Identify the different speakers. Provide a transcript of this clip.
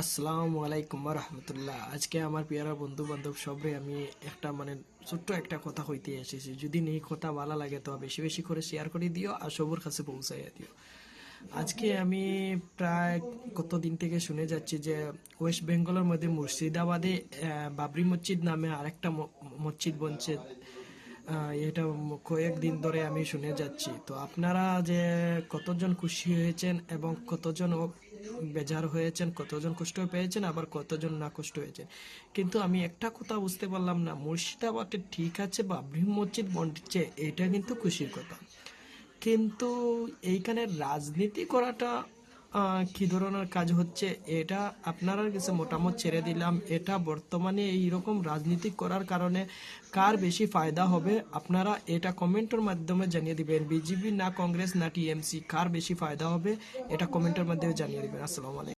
Speaker 1: আসসালামু আলাইকুম রহমতুল্লাহ। আজকে আমার পিয়ারা বন্ধু বান্ধব সবরে আমি একটা ছোট্ট একটা কথা কইতে এসেছি। যদি এই কথা ভালো লাগে তো বেশি বেশি করে শেয়ার করে দিও আর সবার কাছে পৌঁছাইয়া দিও। আজকে আমি প্রায় কতদিন থেকে শুনে যাচ্ছি যে ওয়েস্ট বেঙ্গলের মধ্যে মুর্শিদাবাদে বাবরি মসজিদ নামে আরেকটা মসজিদ বনছে। এটা কয়েকদিন ধরে আমি শুনে যাচ্ছি। তো আপনারা যে কতজন খুশি হয়েছেন এবং কতজন বেজার হয়েছেন, কতজন কষ্ট পেয়েছেন, আবার কতজন না কষ্ট হয়েছেন, কিন্তু আমি একটা কথা বুঝতে পারলাম না। মুর্শিদাবাদে ঠিক আছে বাবরি মসজিদ বনছে, এটা কিন্তু খুশির কথা, কিন্তু এইখানে রাজনীতি করাটা কি ধরনের কাজ হচ্ছে এটা আপনারা কাছে মতামত ছেড়ে দিলাম। এটা বর্তমানে এইরকম রাজনীতি করার কারণে কার বেশি ফায়দা হবে আপনারা এটা কমেন্টের মাধ্যমে জানিয়ে দিবেন। বিজেপি না কংগ্রেস না টিএমসি, কার বেশি ফায়দা হবে এটা কমেন্টের মাধ্যমে জানিয়ে দিবেন। আসসালামু আলাইকুম।